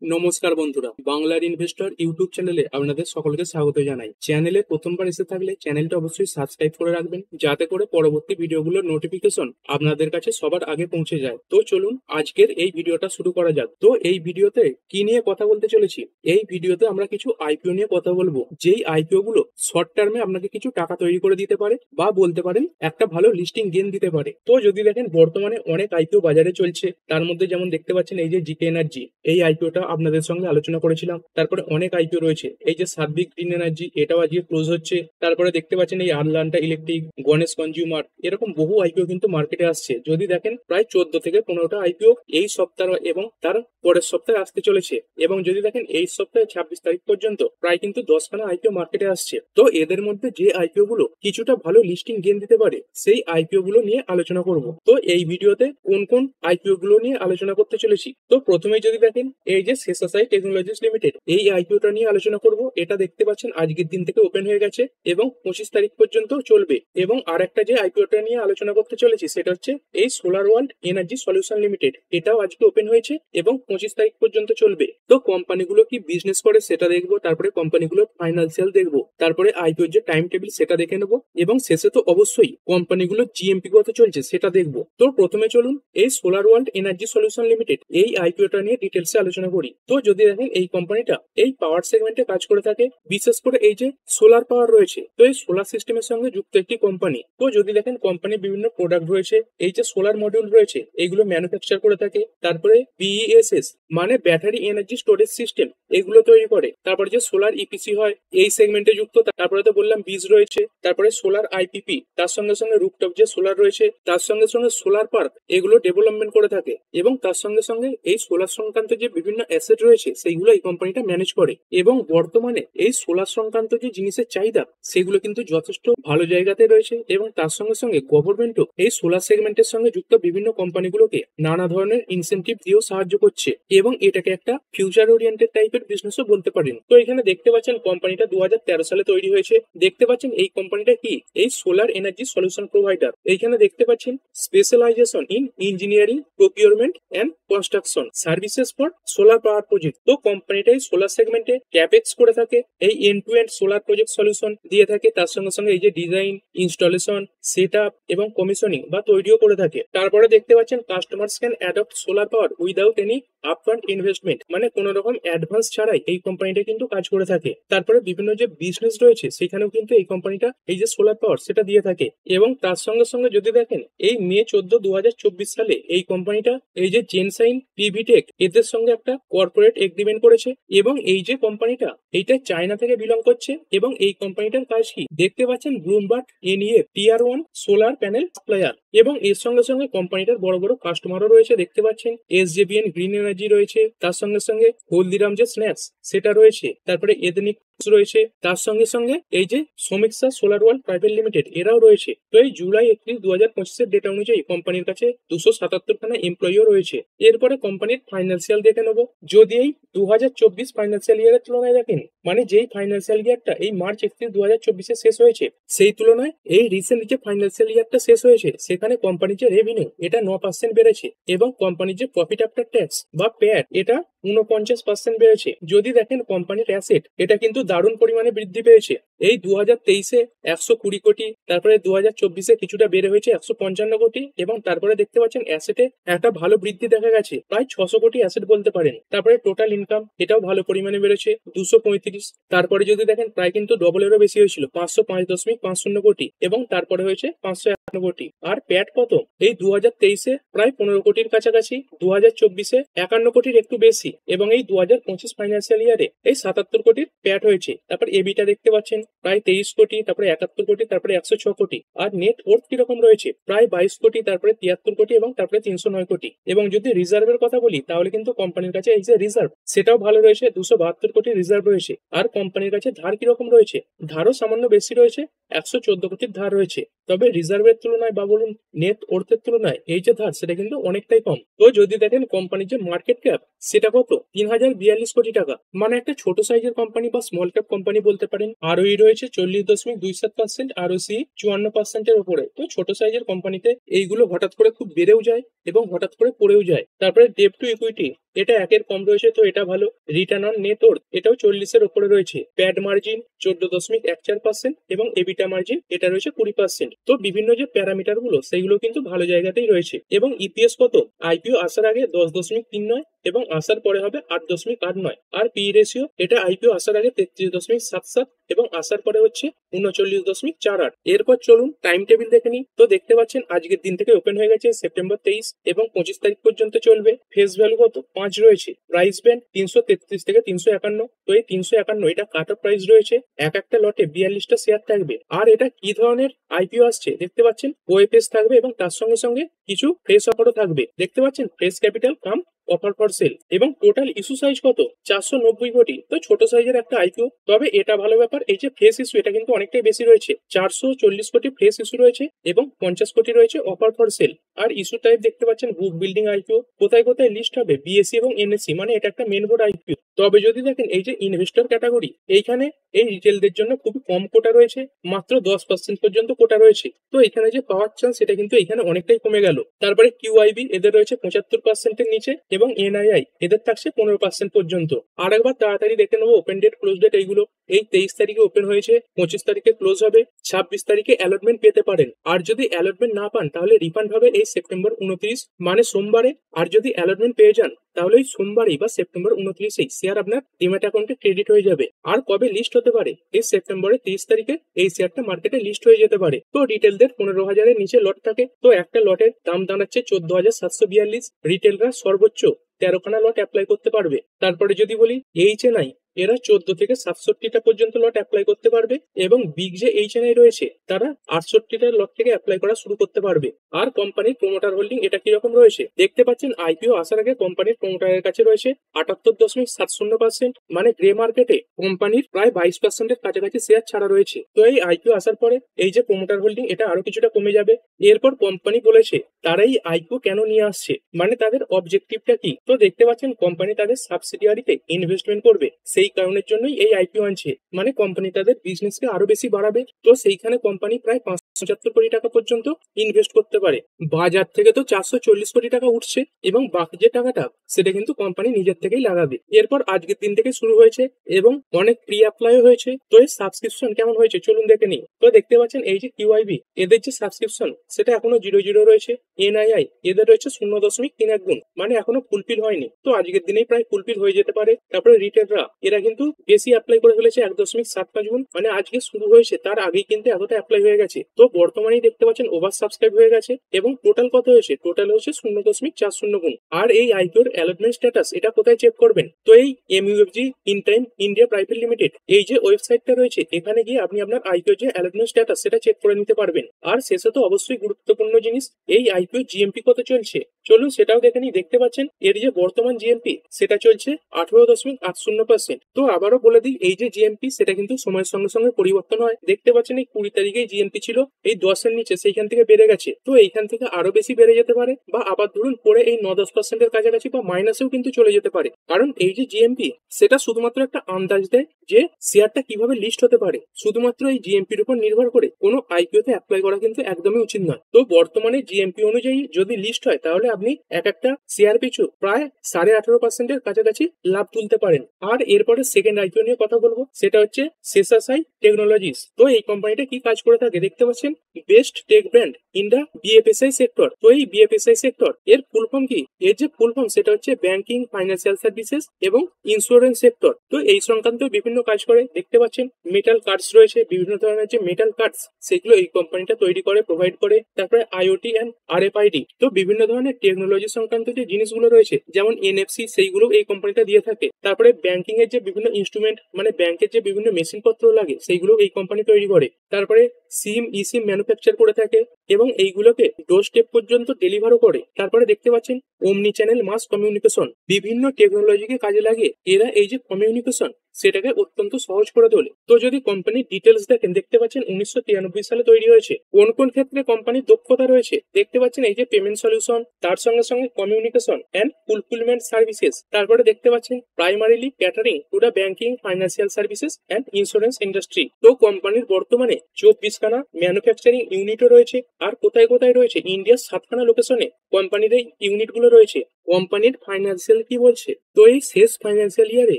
নমস্কার বন্ধুরা, বাংলার ইনভেস্টর ইউটিউব চ্যানেলে আপনাদের সকলকে স্বাগত জানাই। চ্যানেলে প্রথমবার এসে থাকলে চ্যানেলটা অবশ্যই সাবস্ক্রাইব করে রাখবেন, যাতে করে পরবর্তী ভিডিওগুলোর নোটিফিকেশন আপনাদের কাছে সবার আগে পৌঁছে যায়। তো চলুন আজকের এই ভিডিওটা শুরু করা যাক। তো এই ভিডিওতে কি নিয়ে কথা বলতে চলেছি? এই ভিডিওতে আমরা কিছু আইপিও নিয়ে কথা বলবো, যেই আইপিও গুলো শর্ট টার্মে আপনাকে কিছু টাকা তৈরি করে দিতে পারে, বা বলতে পারেন একটা ভালো লিস্টিং গেইন দিতে পারে। তো যদি দেখেন বর্তমানে অনেক আইপিও বাজারে চলছে, তার মধ্যে যেমন দেখতে পাচ্ছেন এই যে জিকে এনার্জি, এই আইপিওটা আপনাদের সঙ্গে আলোচনা করেছিলাম। তারপরে অনেক আইপিও রয়েছে, এই যে সার্বিক গ্রিন এনার্জি, এটাও আজকে ক্লোজ হচ্ছে। তারপরে দেখতে পাচ্ছেন এই আরলান্টা ইলেকট্রিক, গণেশ কনজিউমার, এরকম বহু আইপিও কিন্তু মার্কেটে আসছে। যদি দেখেন প্রায় 14 থেকে 15টা আইপিও এই সপ্তাহ এবং তার পরের সপ্তাহে আসতে চলেছে। এবং যদি দেখেন এই সপ্তাহে 26 তারিখ পর্যন্ত প্রায় কিন্তু 10খানা আইপিও মার্কেটে আসছে। তো এদের মধ্যে যে আইপিও গুলো কিছুটা ভালো লিস্টিং গেইন দিতে পারে, সেই আইপিও গুলো নিয়ে আলোচনা করব। তো এই ভিডিওতে কোন কোন আইপিও গুলো নিয়ে আলোচনা করতে চলেছি, তো প্রথমে যদি দেখেন এই যে শেষাসাই টেকনোলজিস লিমিটেড, এই আইপিওটা নিয়ে আলোচনা করব। এটা দেখতে পাচ্ছেন আজকের দিন থেকে ওপেন হয়ে গেছে এবং 25 তারিখ পর্যন্ত চলবে। এবং আরেকটা যে আইপিওটা নিয়ে আলোচনা করতে চলেছি সেটা হচ্ছে এই solar world energy solution limited, এটাও আজকে ওপেন হয়েছে এবং 25 তারিখ পর্যন্ত চলবে। তো কোম্পানিগুলো কি বিজনেস করে সেটা দেখবো, তারপরে কোম্পানিগুলোর ফাইন্যান্সিয়াল দেখবো, তারপরে আইপিওর যে টাইম টেবিল সেটা দেখে নেবো, এবং শেষে তো অবশ্যই কোম্পানিগুলো জিএমপি কত চলছে সেটা দেখবো। তো প্রথমে চলুন এই solar world energy solution limited এই আইপিওটা নিয়ে ডিটেলসে আলোচনা করি। তো যদি দেখেন এই কোম্পানিটা এই পাওয়ার সেগমেন্টে কাজ করে থাকে, বিশেষ করে এই যে সোলার পাওয়ার রয়েছে, তো এই সোলার সিস্টেমের সঙ্গে যুক্ত একটি কোম্পানি। তো যদি দেখেন কোম্পানির বিভিন্ন প্রোডাক্ট রয়েছে, এই যে সোলার মডিউল রয়েছে এগুলো ম্যানুফ্যাকচার করে থাকে। তারপরে বিইএসএস মানে ব্যাটারি এনার্জি স্টোরেজ সিস্টেম, এগুলো তৈরি করে। তারপরে যে সোলার ইপিসি হয় এই সেগমেন্টে যুক্ত। তারপরে তো বললাম বীজ রয়েছে, তারপরে সোলার আইপিপি, তার সঙ্গে সঙ্গে রুফটপ যে সোলার রয়েছে, তার সঙ্গে সঙ্গে সোলার পার্ক, এগুলো ডেভেলপমেন্ট করে থাকে। এবং তার সঙ্গে সঙ্গে এই সোলার সংক্রান্ত যে বিভিন্ন অ্যাসেট রয়েছে সেইগুলো এই কোম্পানিটা ম্যানেজ করে। এবং বর্তমানে এই সোলার সংক্রান্ত যে জিনিসের চাহিদা সেগুলো কিন্তু যথেষ্ট ভালো জায়গাতে রয়েছে। এবং তার সঙ্গে সঙ্গে গভর্নমেন্টও এই সোলার সেগমেন্টের সঙ্গে যুক্ত বিভিন্ন কোম্পানিগুলোকে নানা ধরনের ইনসেনটিভ দিয়েও সাহায্য করছে, এবং এটাকে একটা ফিউচার ওরিয়েন্টেড টাইপের বিজনেসও বলতে পারেন। তো এখানে দেখতে পাচ্ছেন কোম্পানিটা 2013 সালে তৈরি হয়েছে। দেখতে পাচ্ছেন এই কোম্পানিটা কি এই সোলার এনার্জি সলিউশন প্রোভাইডার। এইখানে দেখতে পাচ্ছেন specialization in engineering, procurement and construction services for solar power project. তো কোম্পানিটাই সোলার সেগমেন্টে ক্যাপেক্স করে থাকে, এই end to end solar project solution দিয়ে থাকে। তার সঙ্গে সঙ্গে এই যে ডিজাইন, ইনস্টলেশন, সেট আপ এবং কমিশনিং বা তৈরিও করে থাকে। তারপরে দেখতে পাচ্ছেন customers can adopt solar power without any upfront investment, মানে কোন রকম অ্যাডভান্স ছাড়াই এই কোম্পানিটা কিন্তু কাজ করে থাকে। তারপরে বিভিন্ন যে বিজনেস রয়েছে সেখানেও কিন্তু এই কোম্পানিটা এই যে সোলার পাওয়ার সেটা দিয়ে থাকে। এবং তার সঙ্গে সঙ্গে যদি দেখেন এই মে 14, 2024 সালে এই কোম্পানিটা এই যে জেনসাইন পিভিটেক এদের সঙ্গে একটা কর্পোরেট এগ্রিমেন্ট করেছে। এবং এই যে কোম্পানিটা এইটা চায়না থেকে বিলং করছে। এবং এই কোম্পানিটার কাজ কি দেখতে পাচ্ছেন ব্লুমবার্গ এনইএফ টিয়ার 1 সোলার প্যানেল সাপ্লায়ার। এবং এর সঙ্গে সঙ্গে কোম্পানিটার বড় বড় কাস্টমারও রয়েছে, দেখতে পাচ্ছেন এসজেবিএন গ্রিন এনার্জি রয়েছে, তার সঙ্গে সঙ্গে হলদিরাম যে স্ন্যাক্স সেটা রয়েছে, তারপরে এথনিক রয়েছে, তার সঙ্গে সঙ্গে এই যে সমীক্ষা সোলার ওয়ার্ল্ড প্রাইভেট লিমিটেড এরাও রয়েছে। তো এই জুলাই 31, 2025 ডেটা অনুযায়ী কোম্পানির কাছে 277খানা এমপ্লয়িও রয়েছে। এরপরে কোম্পানির ফাইন্যান্সিয়াল দেখে নেবো। যদি এই 2024 ফাইন্যান্সিয়াল ইয়ারের তুলনায় দেখেন, মানে যেই ফাইন্যান্সিয়াল ইয়ারটা এই মার্চ 31, 2024 শেষ হয়েছে, সেই তুলনায় এই রিসেন্ট যে ফাইন্যান্সিয়াল ইয়ারটা শেষ হয়েছে সেখানে কোম্পানির যে রেভিনিউ এটা 9% বেড়েছে। এবং কোম্পানির যে প্রফিট আফটার ট্যাক্স বা প্যাট এটা 49% বেড়েছে। যদি দেখেন কোম্পানির অ্যাসেট এটা কিন্তু দারুণ পরিমাণে বৃদ্ধি পেয়েছে। এই 2023-এ 120 কোটি, তারপরে 2024-এ কিছুটা বেড়ে হয়েছে 155 কোটি। এবং তারপরে দেখতে পাচ্ছেন অ্যাসেটে একটা ভালো বৃদ্ধি দেখা গেছে, প্রায় 600 কোটি অ্যাসেট বলতে পারেন। তারপরে টোটাল ইনকাম এটাও ভালো পরিমাণে বেড়েছে 235। তারপরে যদি দেখেন প্রায় কিন্তু ডবলেরও বেশি হয়েছিল, 505.50 কোটি, এবং তারপরে হয়েছে 551 কোটি। আর প্যাট কত এই 2023-এ প্রায় 15 কোটির কাছাকাছি, 2024-এ 51 কোটির একটু বেশি, এবং এই 2025 ফাইন্যান্সিয়াল ইয়ারে এই 77 কোটির প্যাট হয়েছে। তারপর এবিটা দেখতে পাচ্ছেন প্রায় 23 কোটি, তারপরে 71 কোটি, তারপরে 106 কোটি। আর নেট ওর্থ কিরকম রয়েছে প্রায় 22 কোটি, তারপরে 73 কোটি, এবং তারপরে 309 কোটি। এবং যদি রিজার্ভের কথা বলি তাহলে কিন্তু কোম্পানির কাছে এই যে রিজার্ভ সেটাও ভালো রয়েছে, 272 কোটি রিজার্ভ রয়েছে। আর কোম্পানির কাছে ধার কিরকম রয়েছে, ধারও সামান্য বেশি রয়েছে, 114 কোটির ধার রয়েছে। তবে রিজার্ভের তুলনায় বা বলুন নেট ওর্থের তুলনায় এই যে ধার সেটা কিন্তু অনেকটাই কম। তো যদি দেখেন কোম্পানির যে মার্কেট ক্যাপ সেটা কত 3042 কোটি টাকা, মানে একটা ছোট সাইজের কোম্পানি বা স্মল ক্যাপ কোম্পানি বলতে পারেন। আরওই রয়েছে 40.27%, আরওসি 54%-এর উপরে। তো ছোট সাইজের কোম্পানিতে এইগুলো হঠাৎ করে খুব বেড়েও যায় এবং হঠাৎ করে পড়েও যায়। তারপরে ডেট টু ইকুইটি এটা 1-এর কম রয়েছে, তো এটা ভালো। রিটার্ন অন নেট ওর্থ এটাও 40-এর উপরে রয়েছে। প্যাড মার্জিন 14.14% এবং এবিটা মার্জিন এটা রয়েছে 20%। তো বিভিন্ন যে প্যারামিটার গুলো সেইগুলো কিন্তু ভালো জায়গাতেই রয়েছে। এবং ইপিএস কত, আইপিও আসার আগে 10.39 এবং আসার পরে হবে 8.89। আর পি রেশিও এটা আইপিও আসার আগে 33.77 এবং আসার পরে হচ্ছে 39.48। এরপর চলুন টাইম টেবিল দেখে নিই। তো দেখতে পাচ্ছেন আজকের দিন থেকে ওপেন হয়ে গেছে সেপ্টেম্বর 23 এবং 25 তারিখ পর্যন্ত চলবে। ফেস ভ্যালু কত 5 রয়েছে। প্রাইস ব্যান্ড 333 থেকে 351। তো এই 351 এটা কাট অফ প্রাইস রয়েছে। এক একটা লটে 42টা শেয়ার থাকবে। আর এটা কি ধরনের আইপিও আসছে দেখতে পাচ্ছেন, ওএফএস থাকবে এবং তার সঙ্গে সঙ্গে কিছু ফ্রেশ অফারও থাকবে। দেখতে পাচ্ছেন fresh capital come offer for sale. এবং টোটাল ইস্যু সাইজ কত 490 কোটি। তো ছোট সাইজের একটা আইপিও, তবে এটা ভালো ব্যাপার এই যে ফ্রেশ ইস্যু এটা কিন্তু অনেকটাই বেশি রয়েছে। 440 কোটি ফ্রেশ ইস্যু রয়েছে এবং 50 কোটি রয়েছে অফার ফর সেল। আর ইস্যু টাইপ দেখতে পাচ্ছেন বুক বিল্ডিং আইপিও। কোথায় কোথায় লিস্ট হবে বিএসসি এবং এনএসসি, মানে এটা একটা মেন বোর্ড আইপিও। তবে যদি দেখেন এই যে ইনভেস্টর ক্যাটাগরি, এইখানে এই রিটেলদের জন্য খুবই কম কোটা রয়েছে, মাত্র 10% পর্যন্ত কোটা রয়েছে। তো এখানে যে পাওয়ার চান্স সেটা কিন্তু এখানে অনেকটাই কমে গেল। তারপরে কিউআইবি এদের রয়েছে 75%-এর নিচে এবং এনআইআই এদের থাকছে 15% পর্যন্ত। আর একবার তাড়াতাড়ি দেখে নেবো ওপেন ডেট ক্লোজ ডেট এইগুলো। এই 23 তারিখে ওপেন হয়েছে, 25 তারিখে ক্লোজ হবে, 26 তারিখে অ্যালটমেন্ট পেতে পারেন। আর যদি অ্যালটমেন্ট না পান তাহলে রিফান্ড হবে এই সেপ্টেম্বর 29 মানে সোমবারে। আর যদি অ্যালটমেন্ট পেয়ে যান তাহলে ওই সোমবারই বা সেপ্টেম্বর 29 শেয়ার আপনার ডিম্যাট অ্যাকাউন্টে ক্রেডিট হয়ে যাবে। আর কবে লিস্ট হতে পারে, এই সেপ্টেম্বরের 30 তারিখে এই শেয়ারটা মার্কেটে লিস্ট হয়ে যেতে পারে। তো রিটেলদের 15,000-এর নিচে লট থাকে। তো একটা লটের দাম দাঁড়াচ্ছে 14,742। রিটেলরা সর্বোচ্চ 13খানা লট অ্যাপ্লাই করতে পারবে। তারপরে যদি বলি এইচএনআই, এরা 14 থেকে 67টা পর্যন্ত লট অ্যাপ্লাই করতে পারবে এবং বিগ যে এইচএনআই রয়েছে তারা 68টা লট থেকে অ্যাপ্লাই করা শুরু করতে পারবে। আর কোম্পানির প্রমোটার হোল্ডিং এটা কিরকম রয়েছে দেখতে পাচ্ছেন, আইপিও আসার আগে কোম্পানির প্রমোটারের কাছে রয়েছে 78.70%, মানে গ্রে মার্কেটে কোম্পানির প্রায় 22%-এর কাছাকাছি শেয়ার ছাড়া রয়েছে। তো এই আইপিও আসার পরে এই যে প্রমোটার হোল্ডিং এটা আরো কিছুটা কমে যাবে। এরপর কোম্পানি বলেছে তারা এই আইপিও কেন নিয়ে আসছে, মানে তাদের অবজেক্টিভটা কি। তো দেখতে পাচ্ছেন কোম্পানি তাদের সাবসিডিয়ারিতে ইনভেস্টমেন্ট করবে, সেই কারণের জন্যই এই আইপিও আনছে। মানে কোম্পানি তাদের বিজনেসকে আরো বেশি বাড়াবে। তো সেইখানে কোম্পানি প্রায় 575 কোটি টাকা পর্যন্ত ইনভেস্ট করতে পারে। বাজার থেকে তো 440 কোটি টাকা উঠছে এবং বাকি যে টাকাটা সেটা কিন্তু কোম্পানি নিজের থেকেই লাগাবে। এরপর আজকের দিন থেকে শুরু হয়েছে এবং অনেক প্রি অ্যাপ্লাইও হয়েছে। তো এই সাবস্ক্রিপশন কেমন হয়েছে চলুন দেখে নিই। তো দেখতে পাচ্ছেন এই যে কিউআইবি এদের যে সাবস্ক্রিপশন সেটা এখনো 0 রয়েছে। এনআইআই এদের রয়েছে 0.31 গুণ, মানে এখনো ফুলফিল হয়নি। তো আজকের দিনেই প্রায় ফুলফিল হয়ে যেতে পারে। তারপরে রিটেলরা এরা কিন্তু বেশি অ্যাপ্লাই করে ফেলেছে 1.75 গুণ, মানে আজকে শুরু হয়েছে তার আগেই কিন্তু এতটা অ্যাপ্লাই হয়ে গেছে। তো বর্তমানেই দেখতে পাচ্ছেন ওভার সাবস্ক্রাইব হয়ে গেছে এবং টোটাল কত হয়েছে, টোটাল হচ্ছে 0.40 গুণ। আর এই আইপিওর অ্যালটমেন্ট স্ট্যাটাস এটা কোথায় চেক করবেন, তো এই MUFG in time India private limited এই যে ওয়েবসাইটটা রয়েছে এখানে গিয়ে আপনি আপনার আইপিও যে অ্যালটমেন্ট স্ট্যাটাস সেটা চেক করে নিতে পারবেন। আর শেষে তো অবশ্যই গুরুত্বপূর্ণ জিনিস, এই আইপিও জিএমপি কত চলছে চলুন সেটাও দেখে নিই। দেখতে পাচ্ছেন এর যে বর্তমান জিএমপি সেটা চলছে 18.80%। তো আবারও বলে দিই এই যে জিএমপি সেটা কিন্তু সময়ের সঙ্গে সঙ্গে পরিবর্তন হয়। দেখতে পাচ্ছেন এই 20 তারিখে জিএমপি ছিল এই 10-এর নিচে, সেইখান থেকে বেড়ে গেছে। তো এইখান থেকে আরো বেশি বেড়ে যেতে পারে বা আবার ধরুন পরে এই 9-10%-এর কাছাকাছি বা মাইনাসেও কিন্তু চলে যেতে পারে। কারণ এই যে জিএমপি সেটা শুধুমাত্র একটা আন্দাজ দেয় যে শেয়ারটা কিভাবে লিস্ট হতে পারে। শুধুমাত্র এই জিএমপির উপর নির্ভর করে কোনো আইপিওতে অ্যাপ্লাই করা কিন্তু একদমই উচিত নয়। তো বর্তমানে জিএমপি অনুযায়ী যদি লিস্ট হয় তাহলে আপনি এক একটা শেয়ার পিছু প্রায় 18.5%-এর কাছাকাছি লাভ তুলতে পারেন। আর এরপরে সেকেন্ড আইপিও নিয়ে কথা বলবো, সেটা হচ্ছে শেষাসাই টেকনোলজিস। তো এই কোম্পানিটা কি কাজ করে থাকে দেখতে পাচ্ছেন, best tech brand in the BFSI sector. তো এই বিএফএসআই সেক্টর এর ফুল ফর্ম কি, এর যে ফুল ফর্ম সেটা হচ্ছে ব্যাংকিং, ফাইন্যান্সিয়াল সার্ভিসেস এবং ইন্স্যুরেন্স সেক্টর। তো এই সংক্রান্ত বিভিন্ন কাজ করে। দেখতে পাচ্ছেন মেটাল কার্ডস রয়েছে, বিভিন্ন ধরনের যে মেটাল কার্ডস সেগুলো এই কোম্পানিটা তৈরি করে প্রোভাইড করে। তারপরে আইওটি এন্ড আরএফআইডি, তো বিভিন্ন ধরনের টেকনোলজি সংক্রান্ত যে জিনিসগুলো রয়েছে যেমন এনএফসি সেইগুলো এই কোম্পানিটা দিয়ে থাকে। তারপরে ব্যাংকিং এর যে বিভিন্ন ইনস্ট্রুমেন্ট মানে ব্যাংকের যে বিভিন্ন মেশিন পত্র লাগে সেইগুলো এই কোম্পানি তৈরি করে। তারপরে সিম ইসিম ম্যানুফ্যাকচার করে থাকে এবং এইগুলোকে ডোর স্টেপ পর্যন্ত ডেলিভারও করে। তারপরে দেখতে পাচ্ছেন ওমনি চ্যানেল মাস কমিউনিকেশন, বিভিন্ন টেকনোলজিকে কাজে লাগিয়ে এরা এই যে কমিউনিকেশন সেটাকে অত্যন্ত সহজ করে তোলে। তো যদি কোম্পানির ডিটেলস দেখেন দেখতে পাচ্ছেন 1993 সালে তৈরি হয়েছে। কোন কোন ক্ষেত্রে কোম্পানির দক্ষতা রয়েছে দেখতে পাচ্ছেন এই যে পেমেন্ট সলিউশন, তার সঙ্গে সঙ্গে কমিউনিকেশন এন্ড ফুলফিলমেন্ট সার্ভিসেস। তারপরে দেখতে পাচ্ছেন primarily catering to the banking, financial services and insurance industry. তো কোম্পানির বর্তমানে 24খানা ম্যানুফ্যাকচারিং ইউনিটও রয়েছে। আর কোথায় কোথায় রয়েছে, ইন্ডিয়ার 7খানা লোকেশনে কোম্পানির এই ইউনিটগুলো রয়েছে, কোম্পানির ফাইন্যান্সিয়াল কি বলছে। তো এই শেষ ফাইন্যান্সিয়াল ইয়ারে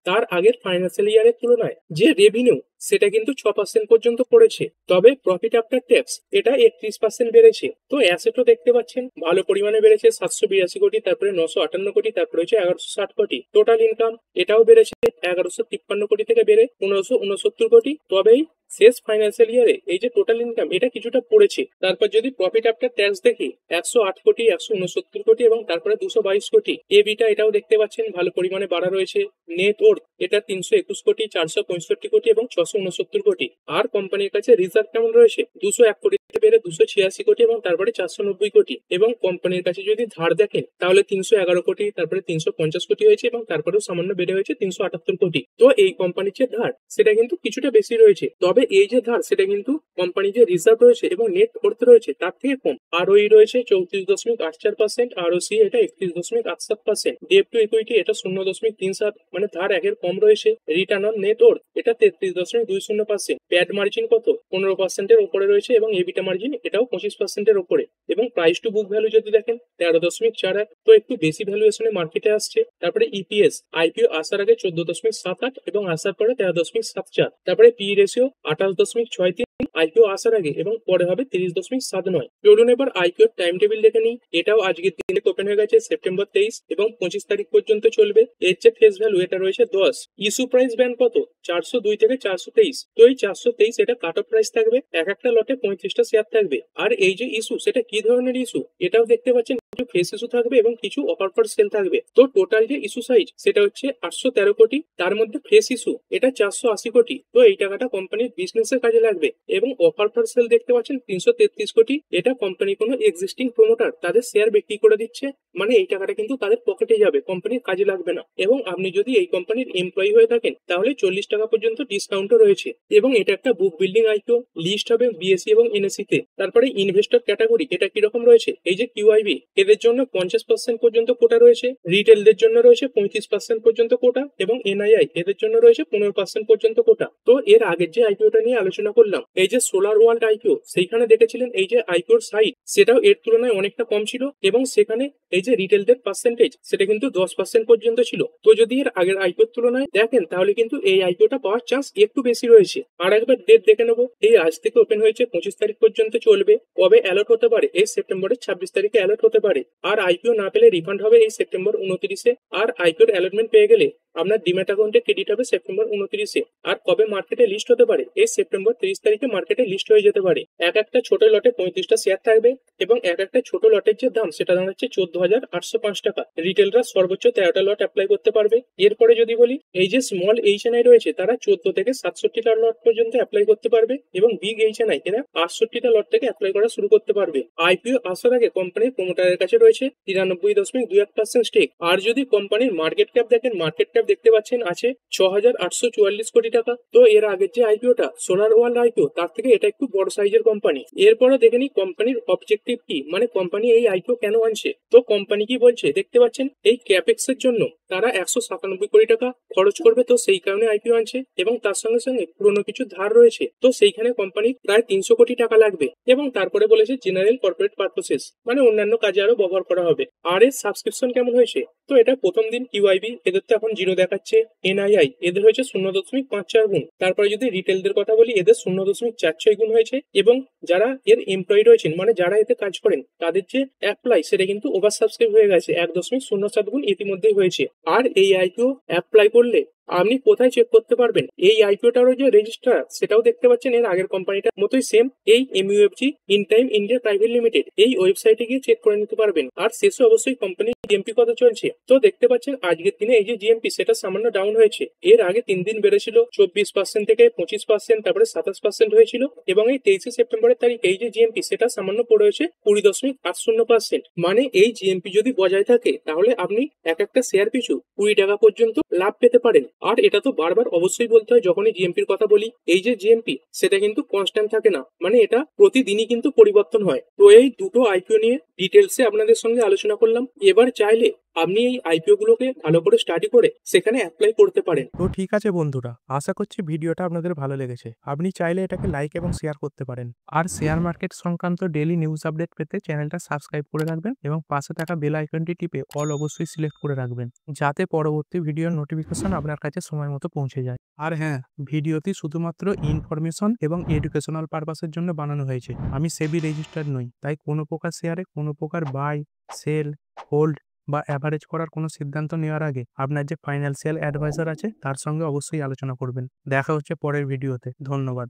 তার আগের ফাইন্যান্সিয়াল ইয়ারের তুলনায় যে রেভিনিউ সেটা কিন্তু 6% পর্যন্ত পড়েছে, তবে প্রফিট আফটার ট্যাক্স এটা 31% বেড়েছে। তো অ্যাসেটও দেখতে পাচ্ছেন ভালো পরিমাণে বেড়েছে, 782 কোটি, তারপরে 958 কোটি, তারপরে হচ্ছে 1160 কোটি। টোটাল ইনকাম এটাও বেড়েছে 1153 কোটি থেকে বেড়ে 1569 কোটি। তবেই শেষ ফাইন্যান্সিয়াল ইয়ারে এই যে টোটাল ইনকাম এটা কিছুটা পড়েছে। তারপর যদি প্রফিট আফটার ট্যাক্স দেখি 108 কোটি, 169 কোটি এবং তারপরে 222 কোটি। এবিটা এটাও দেখতে পাচ্ছেন ভালো পরিমাণে বাড়া রয়েছে। নেট ওর্থ এটা 321 কোটি, 465 কোটি এবং 669 কোটি। আর কোম্পানির কাছে রিজার্ভ কেমন রয়েছে, 201 কোটি বেড়ে 286 কোটি এবং তারপরে 490 কোটি। এবং কোম্পানির কাছে যদি ধার দেখেন তাহলে 311 কোটি, তারপরে 350 কোটি হয়েছে এবং তারপরেও সামান্য বেড়ে হয়েছে 378 কোটি। তো এই কোম্পানির যে ধার সেটা কিন্তু কিছুটা বেশি রয়েছে, তবে এই যে ধার সেটা কিন্তু কোম্পানির যে রিজার্ভ রয়েছে এবং নেট ওর্থ রয়েছে তার থেকে কম। আরওই রয়েছে 34.84%, আরওসি এটা 31.87%, ডেট টু ইকুইটি এটা 0.37, মানে ধার একের কম রয়েছে। রিটার্ন অন নেট ওর্থ এটা 33.20%, প্যাড মার্জিন কত 15%-এর উপরে রয়েছে এবং এবিটা মার্জিন এটাও 25%-এর উপরে। এবং প্রাইস টু বুক ভ্যালু যদি দেখেন 13.48, তো একটু বেশি ভ্যালুয়েশনে মার্কেটে আসছে। তারপরে ইপিএস আইপিও আসার আগে 14.78 এবং আসার পরে 13.74, তারপরে পি রেশিও 28.63 আইপিও আসার আগে এবং পরে হবে 30.79। চলুন এবার আইপিও টাইম টেবিল দেখে নিই। এটাও আজকের দিনে ওপেন হয়ে গেছে সেপ্টেম্বর 23 এবং 25 তারিখ পর্যন্ত চলবে। এর যে ফেস ভ্যালু এটা রয়েছে 10। ইস্যু প্রাইস ব্যান্ড কত 402 থেকে 423। তো এই 423 এটা কাট অফ প্রাইস থাকবে, এক একটা লটে 35টা শেয়ার থাকবে। আর এই যে ইস্যু সেটা কি ধরনের ইস্যু এটাও দেখতে পাচ্ছেন, কিছু ফেস ইস্যু থাকবে এবং কিছু অফার ফর সেল থাকবে। তো টোটাল যে ইস্যু সাইজ সেটা হচ্ছে 813 কোটি, তার মধ্যে ফেস ইস্যু এটা 480 কোটি। তো এই টাকাটা কোম্পানির বিজনেসের কাজে লাগবে। এবং অফার ফর সেল দেখতে পাচ্ছেন 333 কোটি, এটা কোম্পানি কোনো এক্সিস্টিং প্রমোটার তাদের শেয়ার বিক্রি করে দিচ্ছে, মানে এই টাকাটা কিন্তু তাদের পকেটে যাবে, কোম্পানির কাজে লাগবে না। এবং আপনি যদি এই কোম্পানির এমপ্লয়ি হয়ে থাকেন তাহলে 40 টাকা পর্যন্ত ডিসকাউন্টও রয়েছে। এবং এটা একটা বুক বিল্ডিং আইপিও, লিস্ট হবে বিএসসি এবং এনএসসি তে। তারপরে ইনভেস্টর ক্যাটাগরি এটা কিরকম রয়েছে, এই যে কিউআইবি এদের জন্য 50% পর্যন্ত কোটা রয়েছে, রিটেলদের জন্য রয়েছে 35% পর্যন্ত কোটা এবং এনআইআই এদের জন্য রয়েছে 15% পর্যন্ত কোটা। তো এর আগের যে আইপিওটা নিয়ে আলোচনা করলাম, এই যে সোলার ওয়ার্ল্ড আইপিও, সেইখানে দেখেছিলেন এই যে আইপিওর সাইজ সেটাও এর তুলনায় অনেকটা কম ছিল এবং সেখানে এই যে রিটেলদের পার্সেন্টেজ সেটা কিন্তু 10% পর্যন্ত ছিল। তো যদি এর আগের আইপিওর তুলনায় দেখেন তাহলে কিন্তু এই আইপিওটা পাওয়ার চান্স একটু বেশি রয়েছে। আর একবার ডেট দেখে নেবো, এই আজ থেকে ওপেন হয়েছে 25 তারিখ পর্যন্ত চলবে। কবে অ্যালার্ট হতে পারে, এই সেপ্টেম্বরের 26 তারিখে অ্যালার্ট হতে পারে। আর আইপিও না পেলে রিফান্ড হবে এই সেপ্টেম্বর 29-এ। আর আইপিওর অ্যালটমেন্ট পেয়ে গেলে আপনার ডিম্যাট অ্যাকাউন্টে ক্রেডিট হবে সেপ্টেম্বর 29-এ। আর কবে মার্কেটে লিস্ট হতে পারে, এই সেপ্টেম্বর 30 তারিখে মার্কেটে লিস্ট হয়ে যেতে পারে। এক একটা ছোট লটে 35টা শেয়ার থাকবে এবং এক একটা ছোট লটের যে দাম সেটা দাঁড়াচ্ছে 14,805 টাকা। রিটেলরা সর্বোচ্চ 13টা লট অ্যাপ্লাই করতে পারবে। এরপরে যদি বলি, এই যে স্মল এইচএনআই রয়েছে তারা 14 থেকে 67টা লট পর্যন্ত অ্যাপ্লাই করতে পারবে এবং বিগ এইচএনআই এরা 68টা লট থেকে অ্যাপ্লাই করা শুরু করতে পারবে। আইপিও আসার আগে কোম্পানির প্রমোটারের কাছে রয়েছে 93.21% স্টেক। আর যদি কোম্পানির মার্কেট ক্যাপ দেখেন, মার্কেট ক্যাপ দেখতে পাচ্ছেন আছে 6,844 কোটি টাকা। তো এর আগের যে আইপিওটা সোলার ওয়ার্ল্ড আইপিও তার থেকে এটা একটু বড় সাইজের কোম্পানি। এরপরে দেখে নিই কোম্পানির অবজেক্টিভ কি, মানে কোম্পানি এই আইপিও কেন আনছে। তো কোম্পানি কি বলছে দেখতে পাচ্ছেন, এই ক্যাপেক্স এর জন্য তারা 197 কোটি টাকা খরচ করবে, তো সেই কারণে আইপিও আনছে। এবং তার সঙ্গে সঙ্গে পুরনো কিছু ধার রয়েছে, তো সেইখানে কোম্পানির প্রায় 300 কোটি টাকা লাগবে। এবং তারপরে বলেছে জেনারেল কর্পোরেট পারপোসেস, মানে অন্যান্য কাজে আরো ব্যবহার করা হবে। আর এর সাবস্ক্রিপশন কেমন হয়েছে, তো এটা প্রথম দিন কিউআইবি এদের তো এখন 0 দেখাচ্ছে, এনআইআই এদের হয়েছে 0.54 গুণ। তারপরে যদি রিটেলদের কথা বলি, এদের 0.46 গুণ হয়েছে। এবং যারা এর এমপ্লয়ি রয়েছেন, মানে যারা এতে কাজ করেন, তাদের যে অ্যাপ্লাই সেটা কিন্তু ওভার সাবস্ক্রাইব হয়ে গেছে, 1.07 গুণ ইতিমধ্যেই হয়েছে। আর এই আইপিও অ্যাপ্লাই করলে আপনি কোথায় চেক করতে পারবেন, এই আইপিওটারও যে রেজিস্ট্রার সেটাও দেখতে পাচ্ছেন এর আগের কোম্পানিটার মতোই সেম, এই MUFG in time India private limited. এই ওয়েবসাইটে গিয়ে চেক করে নিতে পারবেন। আর শেষে অবশ্যই কোম্পানির জিএমপি কত চলছে। তো দেখতে পাচ্ছেন আজকের দিনে এই যে জিএমপি সেটা সামান্য ডাউন হয়েছে। এর আগে 3 দিন বেড়েছিল 24% থেকে 25%, তারপরে 27% হয়েছিল। এবং এই 23 সেপ্টেম্বরের তারিখ এই যে জিএমপি সেটা সামান্য পড়ে হয়েছে 20.80%। মানে এই জিএমপি যদি বজায় থাকে তাহলে আপনি এক একটা শেয়ার পিছু 20 টাকা পর্যন্ত লাভ পেতে পারেন। আর এটা তো বারবার অবশ্যই বলতে হয় যখনই জিএমপির কথা বলি, এই যে জিএমপি সেটা কিন্তু কনস্ট্যান্ট থাকে না, মানে এটা প্রতিদিনই কিন্তু পরিবর্তন হয়। তো এই দুটো আইপিও নিয়ে ডিটেলসে আপনাদের সঙ্গে আলোচনা করলাম। এবার চাইলে আপনি এই আইপিও গুলোকে ভালো করে স্টাডি করে সেখানে অ্যাপ্লাই করতে পারেন। তো ঠিক আছে বন্ধুরা, আশা করছি ভিডিওটা আপনাদের ভালো লেগেছে। আপনি চাইলে এটাকে লাইক এবং শেয়ার করতে পারেন। আর শেয়ার মার্কেট সংক্রান্ত ডেইলি নিউজ আপডেট পেতে চ্যানেলটা সাবস্ক্রাইব করে রাখবেন এবং পাশে থাকা বেল আইকনটি টিপে অল অবশ্যই সিলেক্ট করে রাখবেন, যাতে পরবর্তী ভিডিওর নোটিফিকেশন আপনার কাছে সময় মতো পৌঁছে যায়। আর হ্যাঁ, ভিডিওটি শুধুমাত্র ইনফরমেশন এবং এডুকেশনাল পারপাসের জন্য বানানো হয়েছে। আমি সেবি রেজিস্টার্ড নই, তাই কোনো প্রকার শেয়ারে কোনো প্রকার বাই, সেল, হোল্ড বা অ্যাভারেজ করার কোনো সিদ্ধান্ত নেওয়ার আগে আপনার যে ফাইন্যান্সিয়াল অ্যাডভাইজার আছে তার সঙ্গে অবশ্যই আলোচনা করবেন। দেখা হচ্ছে পরের ভিডিওতে। ধন্যবাদ।